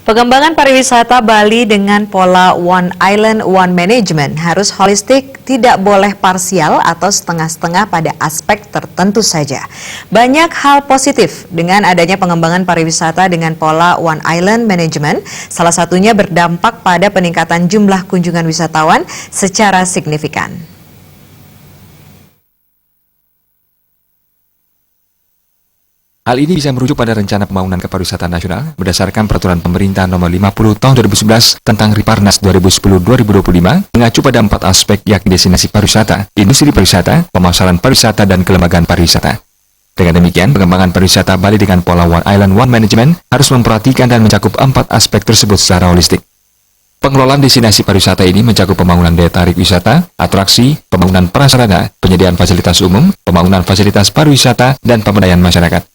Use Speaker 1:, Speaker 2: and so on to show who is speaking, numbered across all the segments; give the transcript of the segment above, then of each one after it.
Speaker 1: Pengembangan pariwisata Bali dengan pola One Island, One Management harus holistik, tidak boleh parsial atau setengah-setengah pada aspek tertentu saja. Banyak hal positif dengan adanya pengembangan pariwisata dengan pola One Island Management, salah satunya berdampak pada peningkatan jumlah kunjungan wisatawan secara signifikan.
Speaker 2: Hal ini bisa merujuk pada Rencana Pembangunan Kepariwisataan Nasional berdasarkan Peraturan Pemerintah Nomor 50 Tahun 2011 tentang Riparnas 2010-2025 mengacu pada 4 aspek yakni destinasi pariwisata, industri pariwisata, pemasaran pariwisata, dan kelembagaan pariwisata. Dengan demikian, pengembangan pariwisata Bali dengan pola One Island, One Management harus memperhatikan dan mencakup 4 aspek tersebut secara holistik. Pengelolaan destinasi pariwisata ini mencakup pembangunan daya tarik wisata, atraksi, pembangunan prasarana, penyediaan fasilitas umum, pembangunan fasilitas pariwisata, dan pemberdayaan masyarakat.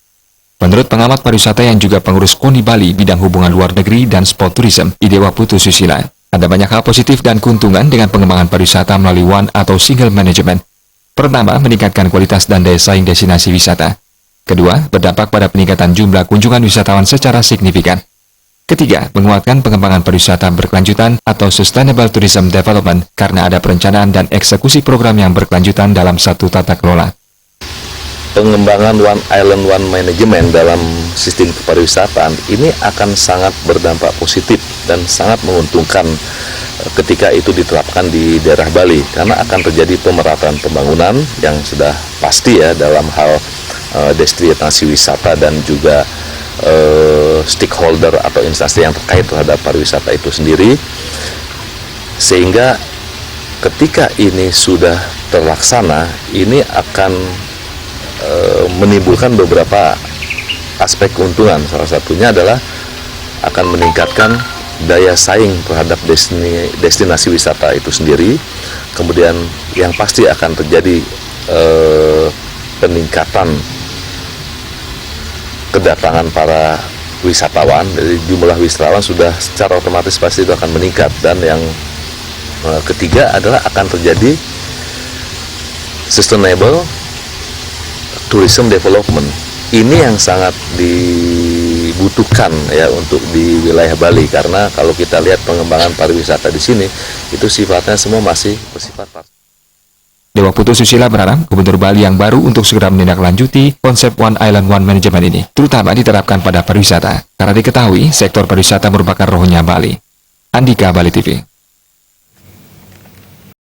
Speaker 2: Menurut pengamat pariwisata yang juga pengurus KONI Bali bidang hubungan luar negeri dan sport tourism, Idewa Putu Susila, ada banyak hal positif dan keuntungan dengan pengembangan pariwisata melalui One atau Single Management. Pertama, meningkatkan kualitas dan daya saing destinasi wisata. Kedua, berdampak pada peningkatan jumlah kunjungan wisatawan secara signifikan. Ketiga, menguatkan pengembangan pariwisata berkelanjutan atau Sustainable Tourism Development karena ada perencanaan dan eksekusi program yang berkelanjutan dalam satu tata kelola.
Speaker 3: Pengembangan One Island, One Management dalam sistem kepariwisataan ini akan sangat berdampak positif dan sangat menguntungkan ketika itu diterapkan di daerah Bali, karena akan terjadi pemerataan pembangunan yang sudah pasti ya dalam hal destinasi wisata dan juga stakeholder atau instansi yang terkait terhadap pariwisata itu sendiri, sehingga ketika ini sudah terlaksana, ini akan menimbulkan beberapa aspek keuntungan. Salah satunya adalah akan meningkatkan daya saing terhadap destinasi wisata itu sendiri. Kemudian yang pasti akan terjadi peningkatan kedatangan para wisatawan. Jadi jumlah wisatawan sudah secara otomatis pasti itu akan meningkat. Dan yang ketiga adalah akan terjadi sustainable tourism development. Ini yang sangat dibutuhkan ya untuk di wilayah Bali, karena kalau kita lihat pengembangan pariwisata di sini itu sifatnya semua masih bersifat parsial.
Speaker 2: Dewa Putu Susila berharap Gubernur Bali yang baru untuk segera menindaklanjuti konsep One Island, One Management ini, terutama diterapkan pada pariwisata, karena diketahui sektor pariwisata merupakan rohnya Bali. Andika, Bali TV.